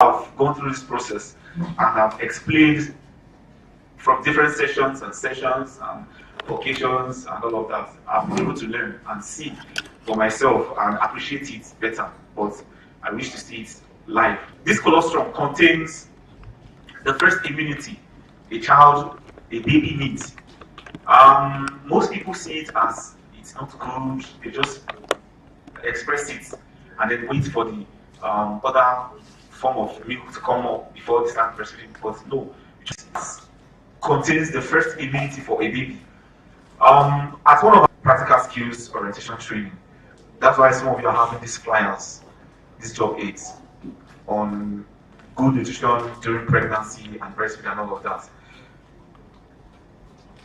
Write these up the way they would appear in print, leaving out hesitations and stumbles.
I've gone through this process and I've explained from different sessions and occasions and all of that, I've been able to learn and see for myself and appreciate it better. But I wish to see it live. This colostrum contains the first immunity a baby needs. Most people see it as it's not good. They just express it and then wait for the other form of milk to come up before they start breastfeeding. But no, it just contains the first immunity for a baby. At one of our practical skills orientation training, that's why some of you are having these flyers, these job aids on good nutrition during pregnancy and breastfeeding and all of that.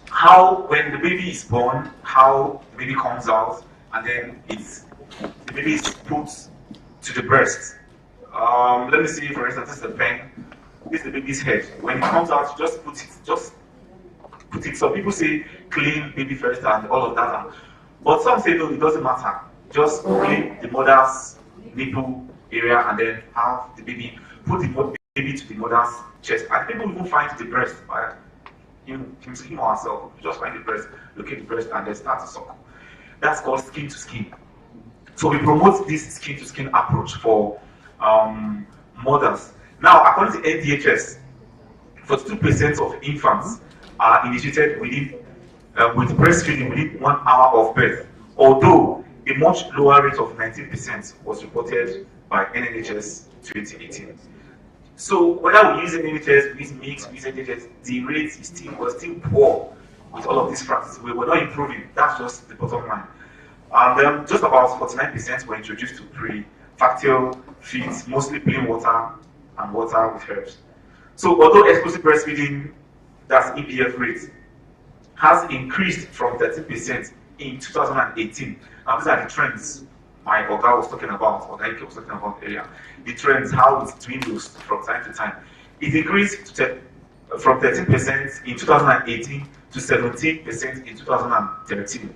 How, when the baby is born, how the baby comes out, and then the baby is put to the breast. Let me see, for instance, this is the pen. This is the baby's head. When it comes out, just put it. Some people say clean baby first and all of that. But some say no, it doesn't matter. Just clean the mother's nipple area and then have the baby, put the baby to the mother's chest. And people even find the breast, right? Him or herself, just find the breast, look at the breast and then start to suckle. That's called skin to skin. So we promote this skin to skin approach for mothers. Now, according to NDHS, 42% of infants are initiated with breastfeeding within 1 hour of birth, although a much lower rate of 19% was reported by NHS 2018. So whether we use NHS, we use MIYCN, we use NHS, the rate was still poor with all of these practices. We were not improving. That's just the bottom line. And then just about 49% were introduced to pre-factile feeds, mostly plain water and water with herbs. So although exclusive breastfeeding, that's EPF rate, has increased from 13% in 2018. Now these are the trends my Oga was talking about, or Ike was talking about earlier. The trends, how it dwindles from time to time. It increased from 13% in 2018 to 17% in 2013.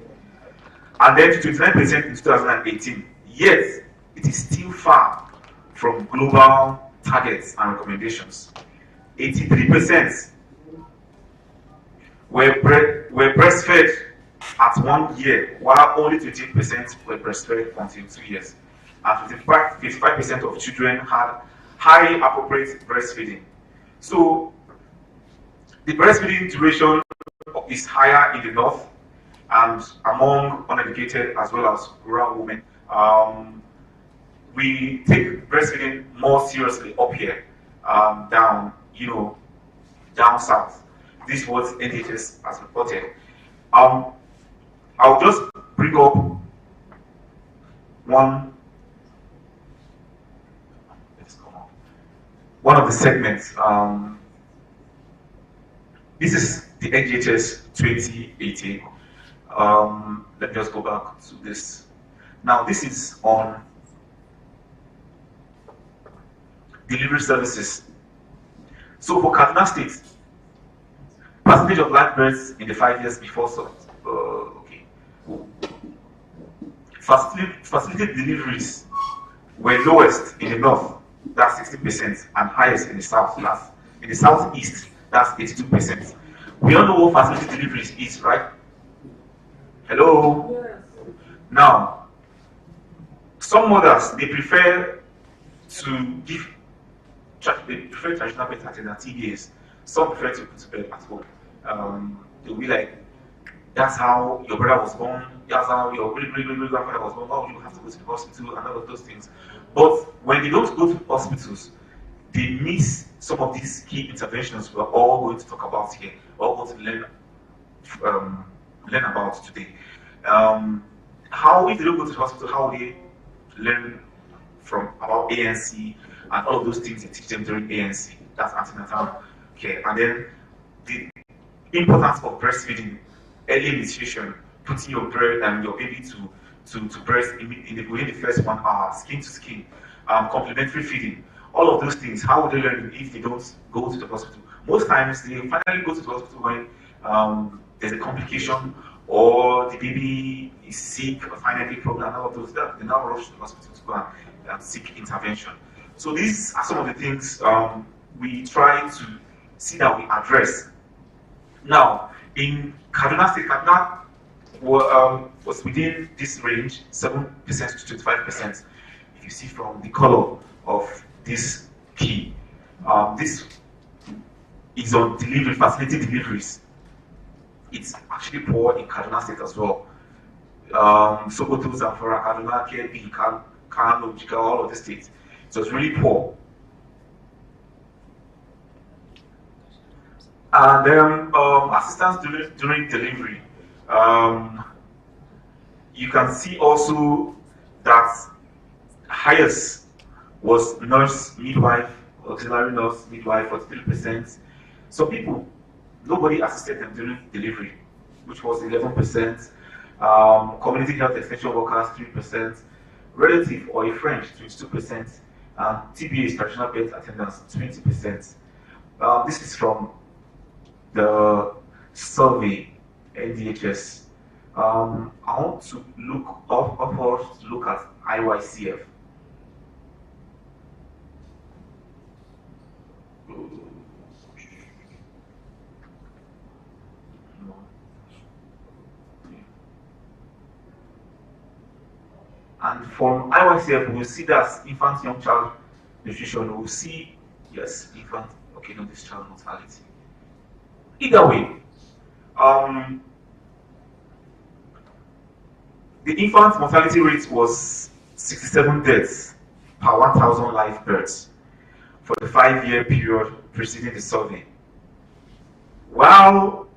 And then to 29% in 2018. Yet, it is still far from global targets and recommendations. 83% were breastfed at 1 year, while only 28% were breastfed until 2 years. And 55% of children had high appropriate breastfeeding. So the breastfeeding duration is higher in the north and among uneducated as well as rural women. We take breastfeeding more seriously up here, down south. This is what NHS has reported. I'll just bring up one of the segments. This is the NHS 2018. Let me just go back to this. Now, this is on delivery services. So for Kaduna State, percentage of live births in the 5 years before facilitated deliveries were lowest in the north, that's 60%, and highest in the south, in the southeast, that's 82%. We all know what facilitated deliveries is, right? Hello? Yes. Now, some mothers, they prefer traditional birth antenatal TBAs. Some prefer to put to bed at home. They'll be like, that's how your brother was born, that's how your great-great-great-grandfather was born, why would you have to go to the hospital and all of those things. But when they don't go to hospitals, they miss some of these key interventions we're all going to talk about here, all going to learn about today. How, if they don't go to the hospital, how they learn about ANC and all of those things they teach them during ANC, that's antenatal care. And then the importance of breastfeeding, early initiation, putting your baby to breast within the first 1 hour, skin to skin, complementary feeding, all of those things. How would they learn if they don't go to the hospital? Most times they finally go to the hospital when there's a complication or the baby is sick or finally problem and all of those. They now rush to the hospital to go and seek intervention. So these are some of the things we try to see that we address. Now, in Kaduna State, Kaduna was within this range, 7% to 25%. If you see from the color of this key, this is on delivery, facility deliveries. It's actually poor in Kaduna State as well. Sokoto, Zamfara, Kaduna, KP, Kano, Jika, all of the states. So it's really poor. And then assistance during delivery. You can see also that highest was nurse, midwife, auxiliary nurse, midwife, 43%. Some people, nobody assisted them during delivery, which was 11%. Community health extension workers, 3%. Relative or a friend, 22%. And TBA, traditional birth attendants, 20%. This is from the survey, NDHS. I want to look upwards to look at MIYCN. And from MIYCN, we'll see that infant, young child nutrition. We'll see, yes, infant, okay, no, this child mortality. Either way, the infant mortality rate was 67 deaths per 1,000 live births for the 5-year period preceding the survey, while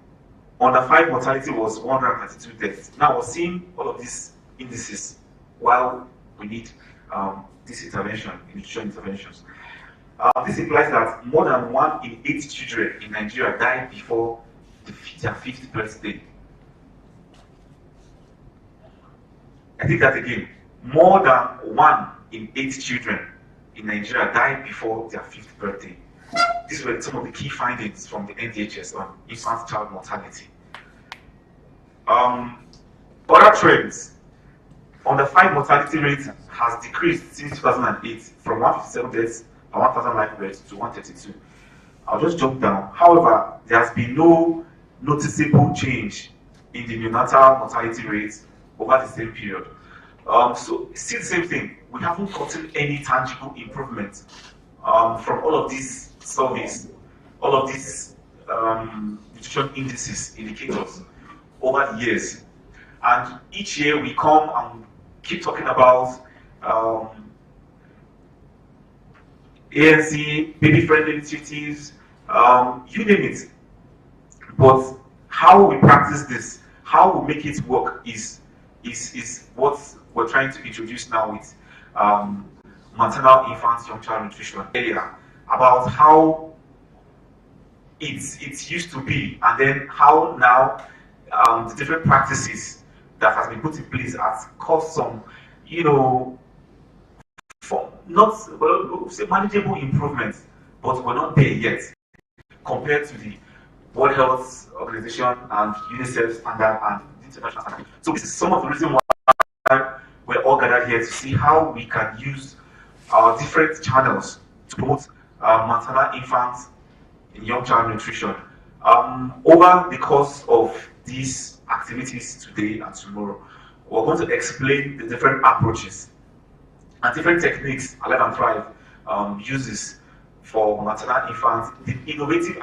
under 5 mortality was 132 deaths. Now we're seeing all of these indices while we need this intervention, nutrition interventions. This implies that more than 1 in 8 children in Nigeria died before their 50th birthday. I think that again, more than 1 in 8 children in Nigeria died before their 5th birthday. These were some of the key findings from the NDHS on infant child mortality. Other trends. Under 5 mortality rate has decreased since 2008 from 157 deaths per 1,000 live births to 132. I'll just jump down. However, there has been no noticeable change in the neonatal mortality rate over the same period. So still the same thing. We haven't gotten any tangible improvement from all of these surveys, all of these nutrition indices, indicators over the years. And each year we come and keep talking about ANC, baby-friendly initiatives, you name it. But how we practice this, how we make it work is what we're trying to introduce now with maternal, infant, young child nutrition earlier, about how it used to be, and then how now the different practices that has been put in place has caused some, for not say manageable improvements, but we're not there yet compared to the World Health Organization and UNICEF standard and the international standard. So this is some of the reason why we're all gathered here to see how we can use our different channels to promote maternal, infant, and young child nutrition. Over the course of these activities today and tomorrow, we're going to explain the different approaches and different techniques Alive and Thrive uses for maternal, infant, the innovative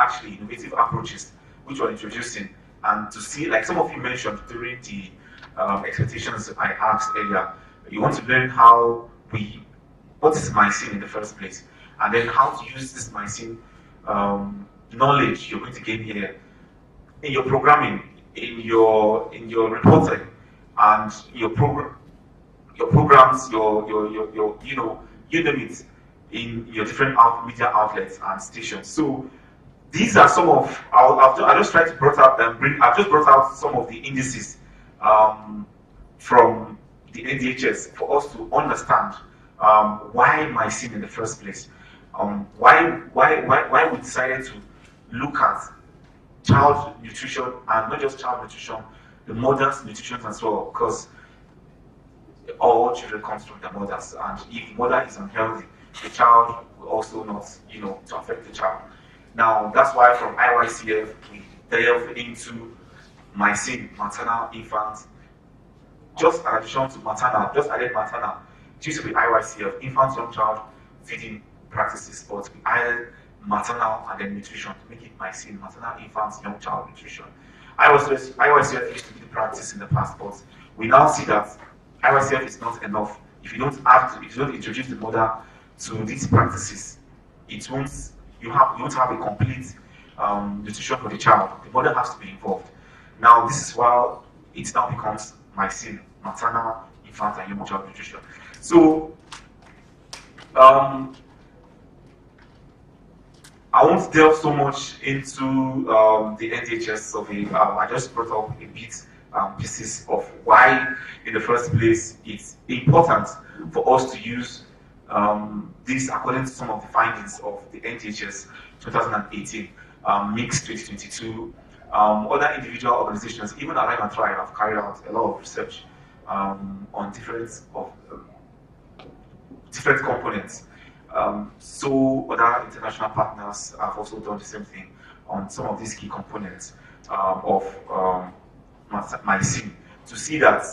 approaches which we're introducing, and to see, like some of you mentioned during the expectations I asked earlier, you want to learn what is MIYCN in the first place, and then how to use this MIYCN knowledge you're going to gain here in your programming, in your reporting, and your programs, you name it, in your different media outlets and stations. So these are some of I just tried to I've just brought out some of the indices from the NDHS for us to understand why MIYCN in the first place, why we decided to look at child nutrition, and not just child nutrition, the mother's nutrition as well, because all children come from their mothers, and if mother is unhealthy, the child will also not, to affect the child. Now, that's why from IYCF, we delve into MIYCN, maternal, infant, just in addition to maternal, just added maternal. It used to be IYCF, infant, young child feeding practices, but we added maternal and then nutrition to make it MIYCN, maternal, infant, young child nutrition. IYCF used to be the practice in the past, but we now see that IYCF is not enough. If you don't introduce the mother to these practices, you won't have a complete nutrition for the child. The mother has to be involved. Now, this is why it now becomes MIYCN, maternal, infant, and young child nutrition. So, I won't delve so much into the NDHS survey. I just brought up a bit pieces of why, in the first place, it's important for us to use this according to some of the findings of the NDHS 2018, Mix 2022. Other individual organizations, even Alive and Thrive, have carried out a lot of research on different components. So other international partners have also done the same thing on some of these key components of MIYCN, to see that,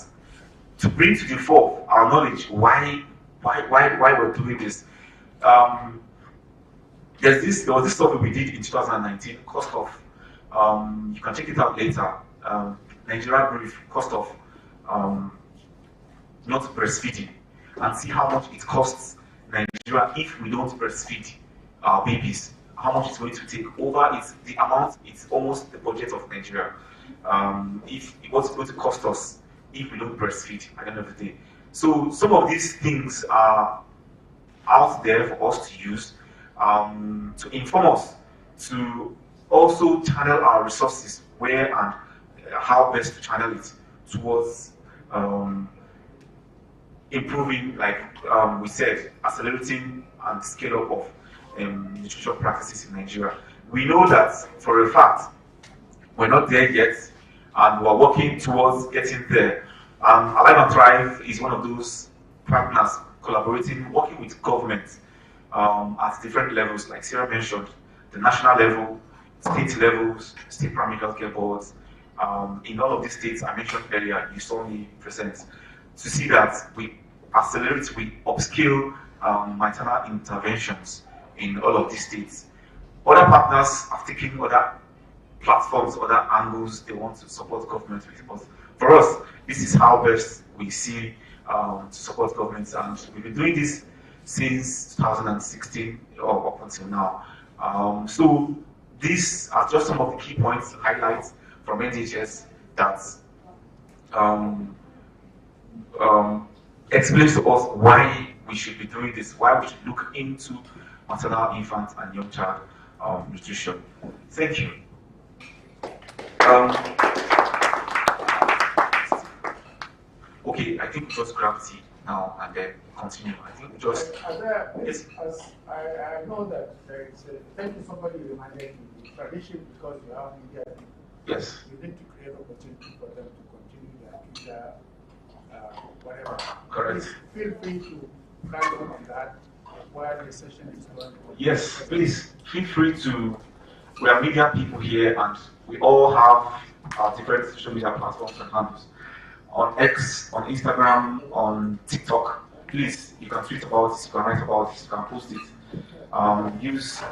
to bring to the fore our knowledge why we're doing this. There was this survey we did in 2019, cost of, you can check it out later, Nigeria brief, cost of not breastfeeding, and see how much it costs Nigeria if we don't breastfeed our babies, how much it's going to take over. The amount, it's almost the budget of Nigeria. What's going to cost us if we don't breastfeed at the end of the day. So some of these things are out there for us to use to inform us, to also channel our resources where and how best to channel it towards improving, like we said, accelerating and scale up of nutrition practices in Nigeria. We know that for a fact we're not there yet, and we're working towards getting there. Alive and Thrive is one of those partners collaborating, working with government at different levels, like Sarah mentioned, the national level, state levels, state primary healthcare boards. In all of these states I mentioned earlier, you saw me present, to see that we accelerate, we upscale maternal interventions in all of these states. Other partners have taken other platforms, other angles they want to support government with, but for us, this is how best we see to support governments, and we've been doing this since 2016 or up until now. So these are just some of the key points, highlights from NDHS that explains to us why we should be doing this, why we should look into maternal, infant, and young child nutrition. Thank you. Okay, I think we just grab tea now and then continue. I think we just. Yes. I know that there is thank you, somebody reminded me, the tradition, because you have media. Yes. You need to create opportunity for them to continue their future, whatever. Correct. Feel free to carry on that while the session is going on. Yes, please feel free to. We are media people here, and we all have our different social media platforms and handles. On X, on Instagram, on TikTok. Please, you can tweet about it, you can write about it, you can post it. Use.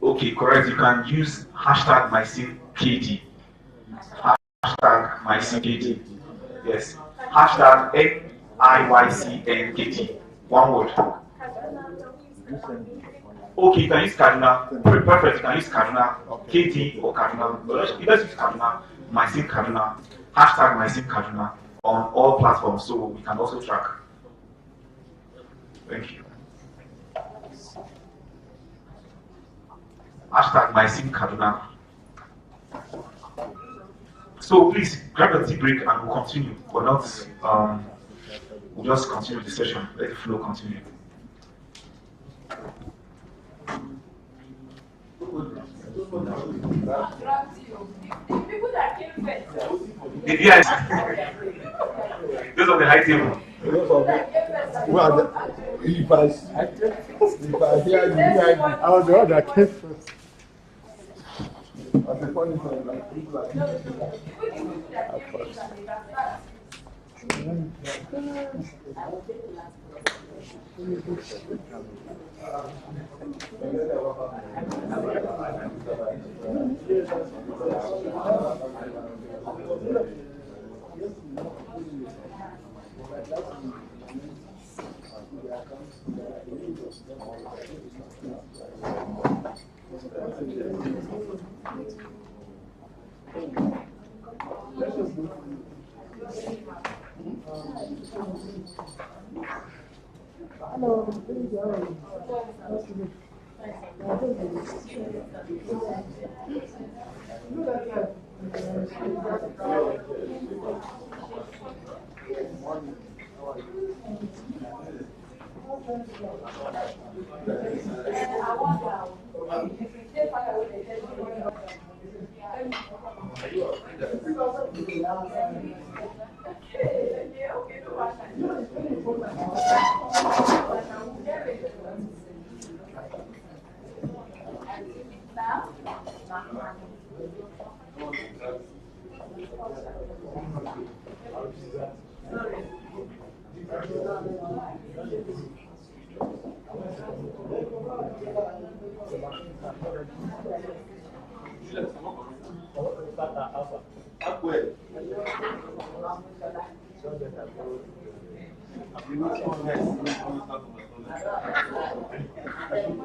Okay, correct. You can use hashtag MIYCNKD. Hashtag MIYCNKD. Yes. Hashtag MIYCNKD. One word. Okay, you can use Kaduna. Perfect. You can use Kaduna, KD or Kaduna. Let's use Kaduna, MIYCN Kaduna, hashtag MIYCN Kaduna on all platforms, so we can also track. Thank you. Hashtag MIYCN Kaduna. So please grab a tea break and we'll continue. We're not. We'll just continue the session. Let the flow continue. The VIs. Those on the high table. Because of well, if I hear you, I was the one that came first. As a funny thing, like people are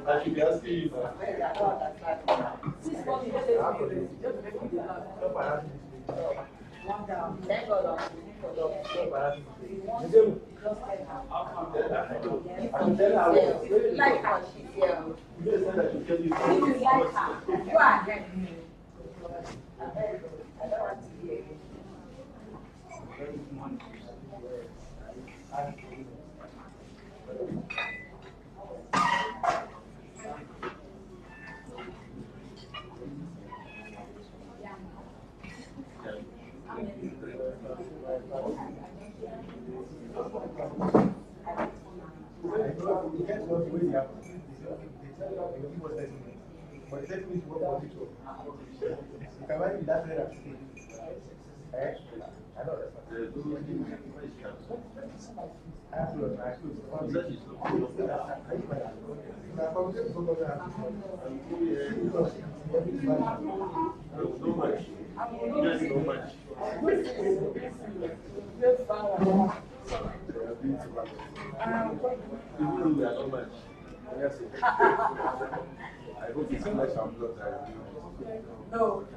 I should be asking you. Like how she's here. If you like her, go ahead. I don't want to hear you. I hope it's flesh and blood that No.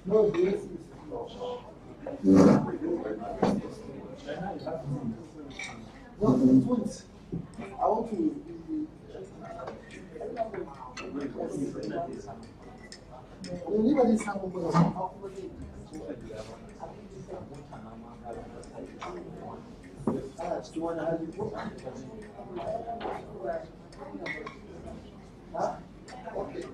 No, this is I want to. Anybody sample for us? Do you want to have it? Huh? Okay.